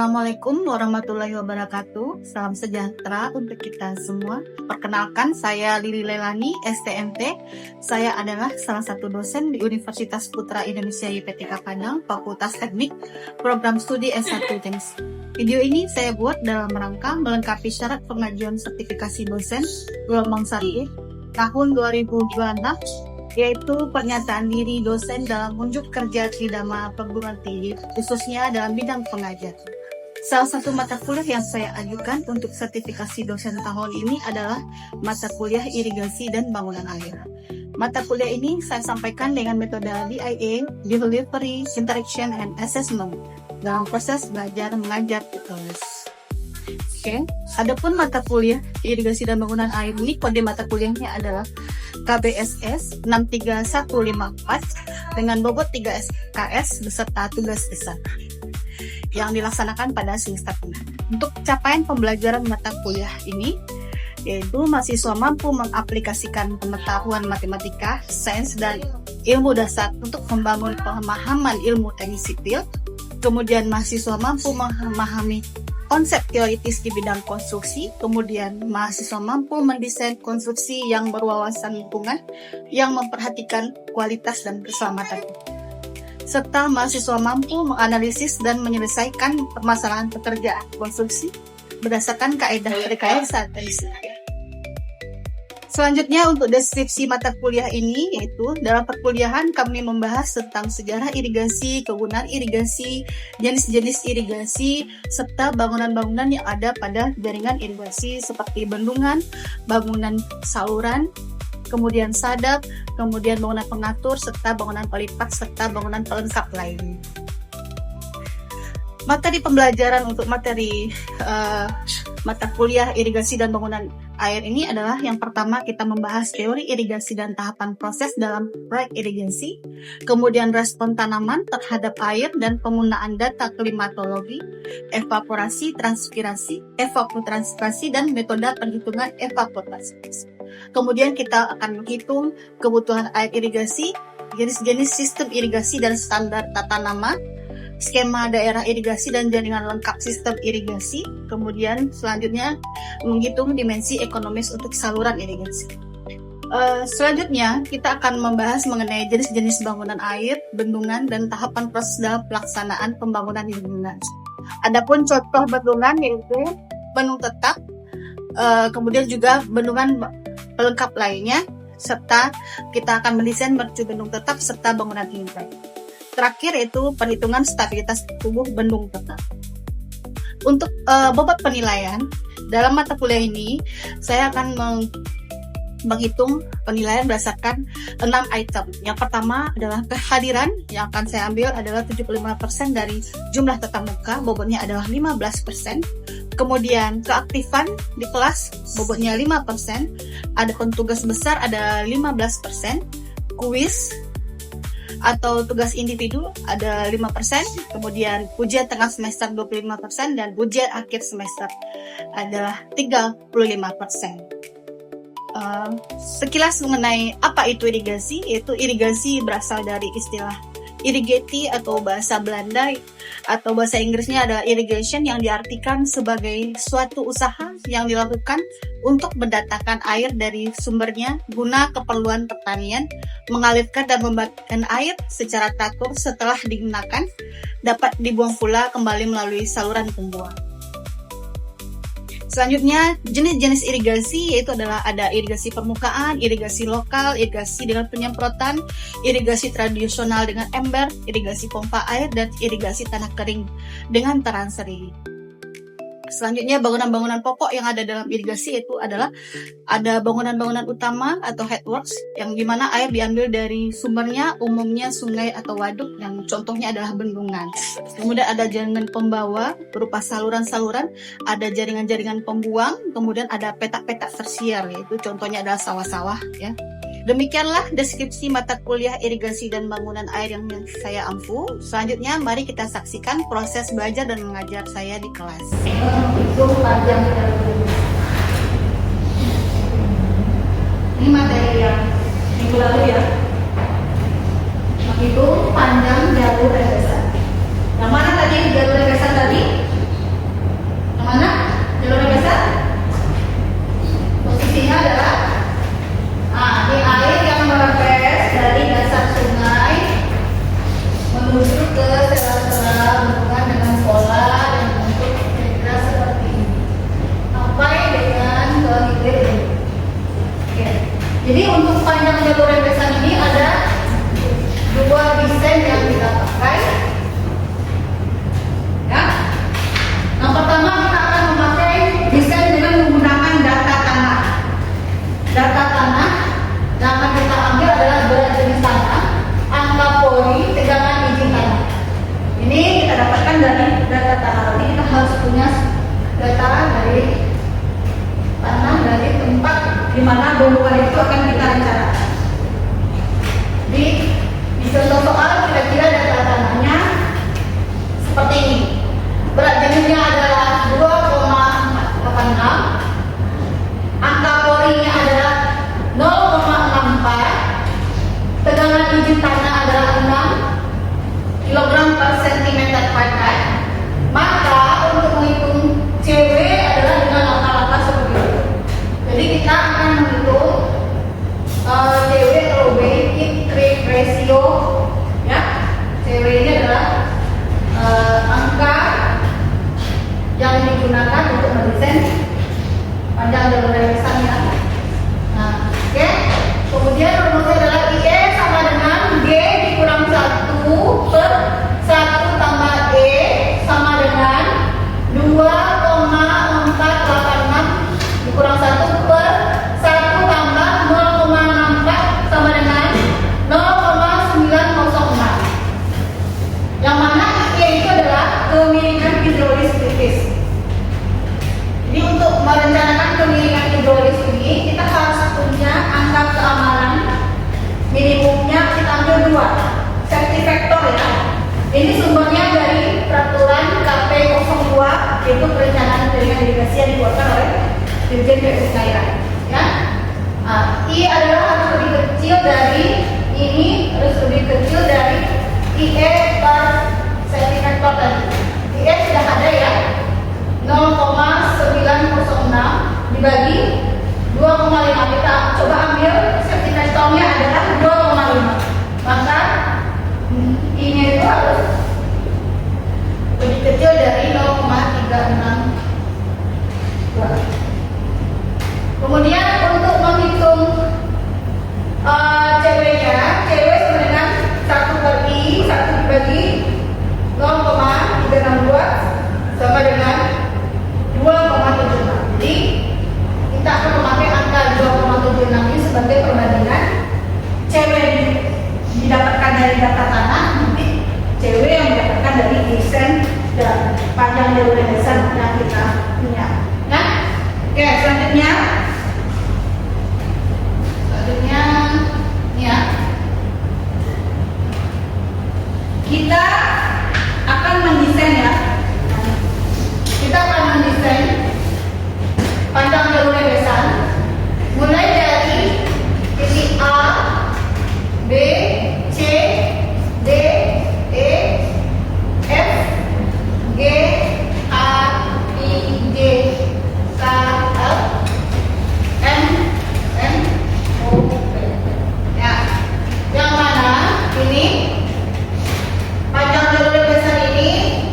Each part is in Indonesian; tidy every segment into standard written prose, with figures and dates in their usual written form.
Assalamualaikum warahmatullahi wabarakatuh. Salam sejahtera untuk kita semua. Perkenalkan, saya Lili Leilani, STMT. Saya adalah salah satu dosen di Universitas Putra Indonesia YPTK Padang, Fakultas Teknik, Program Studi S1 Teknik. Video ini saya buat dalam rangka melengkapi syarat pengajuan sertifikasi dosen gelombang 1 tahun 2026, yaitu pernyataan diri dosen dalam unjuk kerja Tridharma Perguruan Tinggi, khususnya dalam bidang pengajar. Salah satu mata kuliah yang saya ajukan untuk sertifikasi dosen tahun ini adalah mata kuliah irigasi dan bangunan air. Mata kuliah ini saya sampaikan dengan metode DIA, Delivery, Interaction, and Assessment dalam proses belajar mengajar tulis. Adapun mata kuliah irigasi dan bangunan air ini, kode mata kuliahnya adalah KBSS 63154 dengan bobot 3 SKS beserta tugas besar yang dilaksanakan pada semester tengah. Untuk capaian pembelajaran mata kuliah ini, yaitu mahasiswa mampu mengaplikasikan pengetahuan matematika, sains, dan ilmu dasar untuk membangun pemahaman ilmu teknik sipil. Kemudian mahasiswa mampu memahami konsep teoritis di bidang konstruksi, kemudian mahasiswa mampu mendesain konstruksi yang berwawasan lingkungan, yang memperhatikan kualitas dan keselamatan, serta mahasiswa mampu menganalisis dan menyelesaikan permasalahan pekerjaan konstruksi berdasarkan kaidah rekayasa teknik. Selanjutnya untuk deskripsi mata kuliah ini, yaitu dalam perkuliahan kami membahas tentang sejarah irigasi, kegunaan irigasi, jenis-jenis irigasi, serta bangunan-bangunan yang ada pada jaringan irigasi seperti bendungan, bangunan saluran, kemudian sadap, kemudian bangunan pengatur, serta bangunan pelipat, serta bangunan pelengkap lain. Materi pembelajaran untuk materi mata kuliah irigasi dan bangunan air ini adalah yang pertama kita membahas teori irigasi dan tahapan proses dalam proyek irigasi, kemudian respon tanaman terhadap air dan penggunaan data klimatologi, evaporasi, transpirasi, evapotranspirasi, dan metode perhitungan evapotranspirasi. Kemudian kita akan menghitung kebutuhan air irigasi, jenis-jenis sistem irigasi dan standar tata nama, skema daerah irigasi dan jaringan lengkap sistem irigasi. Kemudian selanjutnya menghitung dimensi ekonomis untuk saluran irigasi. Selanjutnya kita akan membahas mengenai jenis-jenis bangunan air, bendungan, dan tahapan proses dalam pelaksanaan pembangunan bendungan. Adapun contoh bendungan yaitu bendung tetap, kemudian juga bendungan pelengkap lainnya, serta kita akan mendesain mercu bendung tetap serta bangunan tingkat. Terakhir itu perhitungan stabilitas tubuh bendung tetap. Untuk bobot penilaian, dalam mata kuliah ini saya akan menghitung penilaian berdasarkan 6 item. Yang pertama adalah kehadiran, yang akan saya ambil adalah 75% dari jumlah tatap muka, bobotnya adalah 15%. Kemudian keaktifan di kelas, bobotnya 5%. Adapun tugas besar ada 15%. Kuis atau tugas individu ada 5%, kemudian ujian tengah semester 25%, dan ujian akhir semester adalah 35%. Sekilas mengenai apa itu irigasi, yaitu irigasi berasal dari istilah irrigate atau bahasa Belanda, atau bahasa Inggrisnya adalah irrigation, yang diartikan sebagai suatu usaha yang dilakukan untuk mendatangkan air dari sumbernya guna keperluan pertanian, mengalirkan dan membagikan air secara teratur setelah digunakan, dapat dibuang pula kembali melalui saluran pembuang. Selanjutnya, jenis-jenis irigasi yaitu adalah ada irigasi permukaan, irigasi lokal, irigasi dengan penyemprotan, irigasi tradisional dengan ember, irigasi pompa air, dan irigasi tanah kering dengan teranseri. Selanjutnya, bangunan-bangunan pokok yang ada dalam irigasi itu adalah ada bangunan-bangunan utama atau headworks, yang dimana air diambil dari sumbernya umumnya sungai atau waduk, yang contohnya adalah bendungan. Kemudian ada jaringan pembawa berupa saluran-saluran, ada jaringan-jaringan pembuang, kemudian ada petak-petak tersier, yaitu contohnya adalah sawah-sawah, ya. Demikianlah deskripsi mata kuliah irigasi dan bangunan air yang saya ampu. Selanjutnya, mari kita saksikan proses belajar dan mengajar saya di kelas. Ini materi yang minggu lalu ya. Menghitung panjang jalur rebesan. Yang mana tadi jalur rebesan tadi? jalur rembesan ini ada dua desain yang kita pakai. Ya. Yang pertama kita akan memakai desain dengan menggunakan data tanah. Data tanah yang akan kita ambil adalah berat jenis tanah, angka pori, tegangan izin tanah. Ini kita dapatkan dari data tanah. Nanti kita harus punya data dari tanah dari tempat di mana bangunan itu akan kita rencanakan. Di contoh soal kira-kira data tanahnya seperti ini. Berat jenisnya adalah 2,86, angka porinya adalah 0,64, tegangan izin tanah adalah 6 kg per cm kuadrat. Maka untuk menghitung CW adalah dengan langkah-langkah seperti itu. Jadi kita akan menghitung CW atau weight creep ratio, ya. CW ini adalah angka yang digunakan untuk mendesain panjang jalur rembesan, ya. Nah, oke. Kemudian rumusnya adalah IE sama dengan G dikurang 1 per 1 tambah E sama dengan 2,486 dikurang 1 per 1 tambah 0,64 sama dengan 0,906. Yang mana IE itu adalah kemiringan hidrolis kritis. Jadi untuk merencanakan kemiringan hidrolis ini kita harus punya angka keamanan minimumnya, kita ambil 2 safety factor, ya. Ini sumbernya dari peraturan KP 02, yaitu perencanaan jaringan irigasi yang dikeluarkan oleh Dirjen PU Cairan, ya. I adalah harus lebih kecil dari ini, harus lebih kecil dari IE per safety factor tadi. IE sudah ada, ya, 0,906 dibagi 2,5. Kita coba ambil safety factor-nya adalah 2,5. Maka I-nya itu harus lebih kecil dari 0,362. Kemudian untuk menghitung CW-nya, CW sama dengan 1 per I, 1 dibagi 0,362 sama dengan 2,76. Jadi kita akan memakai angka 2,76 ini sebagai perbandingan CW didapatkan dari data tanah, nanti CW yang didapatkan dari desain dan panjang jalur rembesan yang kita punya. Nah, oke, selanjutnya ini, ya. Kita akan mendesain, ya. Kita akan mendesain panjang jalur rembesan mulai dari titik A, B, C, D, E, F, G, H, I, J, K, L, M, N, O, P. Ya, yang mana ini panjang jalur rembesan ini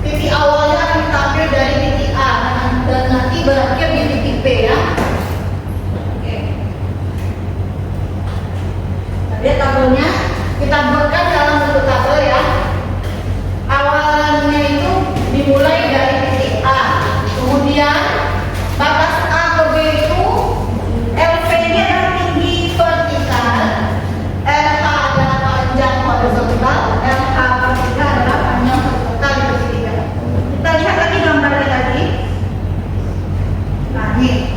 titik awalnya akan kita ambil dari titik A dan nanti berakhir di titik B, ya. Oke. Nah, lihat tabelnya, kita buatkan dalam bentuk tabel, ya. Awalnya itu dimulai dari titik A, kemudian batas A ke B itu LV-nya adalah tinggi vertikal, LH adalah panjang horizontal, LH vertikal adalah panjang horizontal di segitiga. Kita lihat lagi gambarnya tadi. Nah, ini.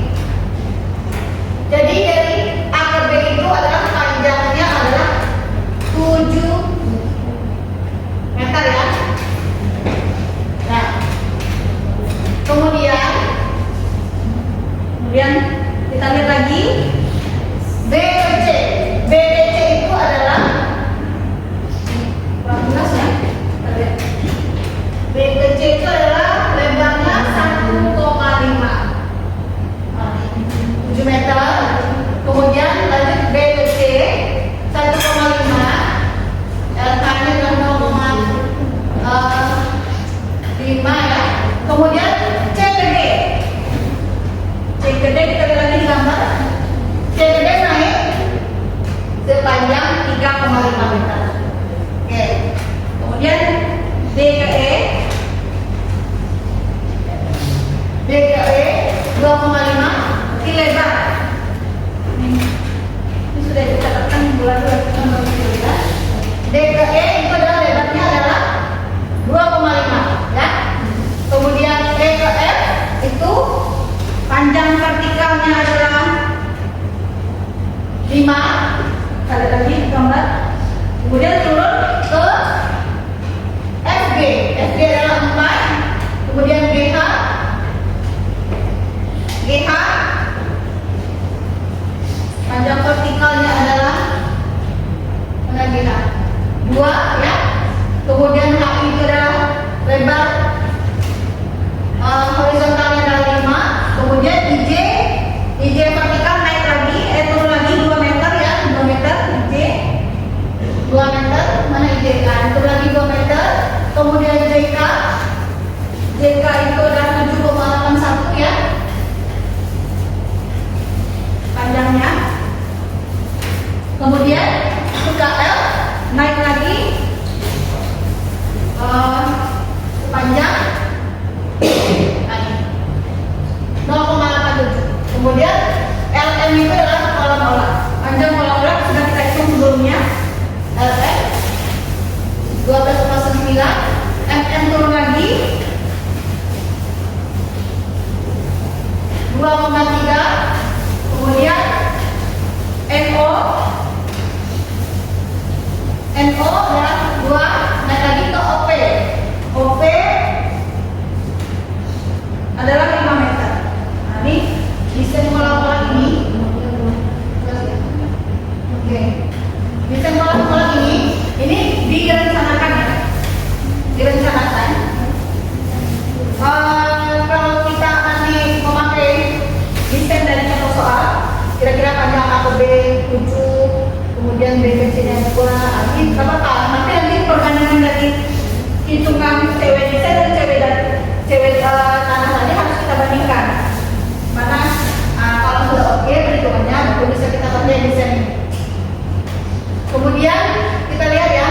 Jadi dari A ke B itu adalah panjangnya adalah 7 meter, ya. Nah, kemudian kita lihat lagi B ke C. B ke C itu adalah 14, ya. Kita lihat. B ke C itu adalah lebarnya 1,5, 7 meter. Kemudian lanjut B ke C 1,5, LK-nya adalah 0,5, ya. Kemudian C ke D. C ke D kita lihat lagi di gambar. 2,5 berarti lebar. Ini sudah dicatatkan bulan 2019. D ke E itu adalah lebarnya adalah 2,5 ya. Kemudian E ke F itu panjang vertikalnya adalah 5. Sekali lagi gambar. Kemudian turun ke FG. FG adalah 4. Kemudian GH. GH panjang vertikalnya adalah mana GH? 2 ya. Kemudian HI itu adalah lebar horizontalnya adalah 5. Kemudian IJ vertikal naik lagi, turun lagi 2 meter ya, 2 meter IJ 2 meter, mana IJ kan? Turun lagi 2 meter. Kemudian JK itu adalah 7,81 ya panjangnya. Kemudian KL naik lagi panjang 0,87. Kemudian LM itu adalah kolam olah. Panjang kolam olah sudah kita hitung sebelumnya. LM 12,9. MM turun lagi 2,3. Kemudian NO adalah 2. Naik lagi ke OP adalah 5 meter. Nah, ini desain kolam-kolam ini. Oke. Desain kolam-kolam ini direncanakan ya. Direncanakan. Kalau kita nanti memakai desain dari contoh soal, kira-kira panjang A ke B 7, kemudian B ke C nya 2, nanti nanti perbandingan dari hitungan cewek desain dan cewek tanah tadi harus kita bandingkan. Mana kalau sudah oke perhitungannya, baru bisa kita pakai desain ini. Kemudian kita lihat ya,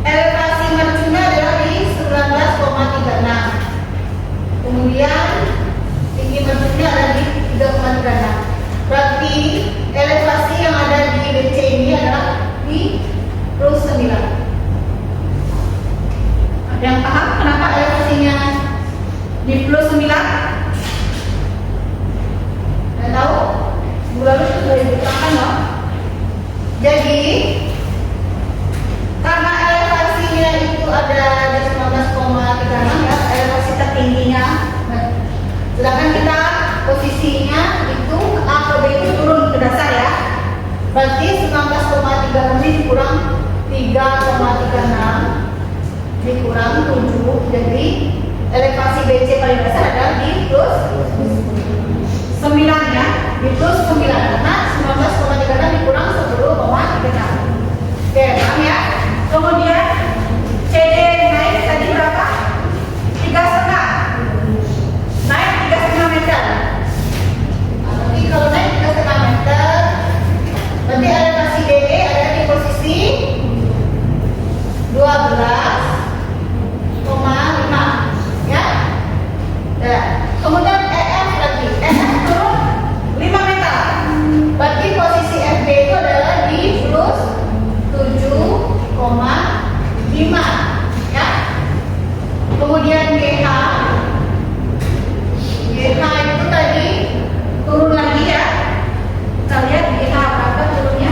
elevasi mercunya adalah di 19,36. Kemudian tinggi mercunya ada di 3,36. Berarti elevasi yang ada di BC ini adalah di plus 9. Ada yang paham kenapa elevasinya di plus 9? Ada tahu? Lalu sudah diterangkan loh. Jadi karena elevasinya itu ada di 19,36 ya, elevasi tertingginya. Sedangkan kita posisinya itu A ke B itu turun ke dasar ya. Berarti 19,36 dikurang 3,36 dikurang 7, jadi elevasi BC paling dasar adalah di plus 9 ya, di plus 9 karena 19,36 dikurang 10,36. Oke, paham ya? Kemudian CD naik tadi berapa? 3,5. Naik 3,5 meter. Nanti kalau naik 3,5 meter, berarti elevasi DE ada di posisi 12,5 ya. Nah, kemudian EF lagi, EF turun 5 meter. Berarti posisi FB itu adalah di plus 7,5 ya. Kemudian GH itu tadi turun lagi ya. Kita lihat GH berapa turunnya.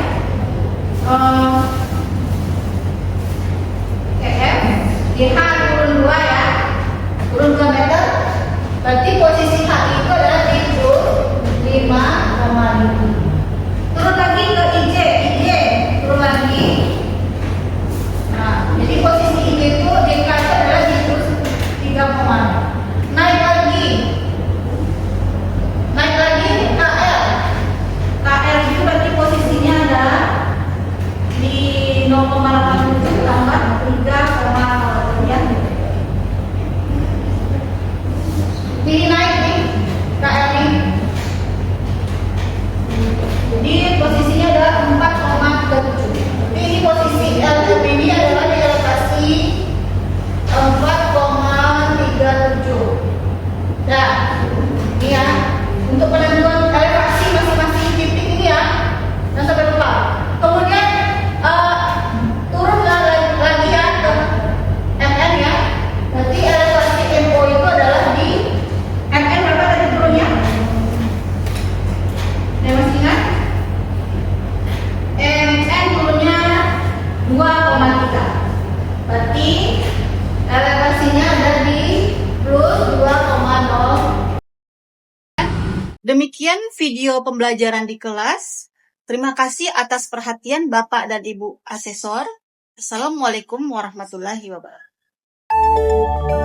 GH turun 2 ya, turun 2 meter. Berarti posisi HI itu adalah di plus 5,5. Turun lagi ke IJ turun lagi. Nah, jadi posisi IJ itu DK itu adalah di plus 3,6. Naik lagi KL itu berarti posisinya adalah di 0,87 tambah 3,8 ya. Ini naik nih KL nih. Jadi posisinya adalah 4,37. Ini posisi LB ini adalah di elevasi 4,37. Nah, Ini ya, untuk penentuan elevasi masing-masing titik ini ya, jangan sampai lupa. Kemudian turun lagi ya ke MN ya. Berarti elevasi MO itu adalah di MN berapa tadi turunnya? Yang masih ingat? MN turunnya 2,3. Berarti elevasinya ada di plus 2,0. Demikian video pembelajaran di kelas. Terima kasih atas perhatian Bapak dan Ibu Asesor. Assalamualaikum warahmatullahi wabarakatuh.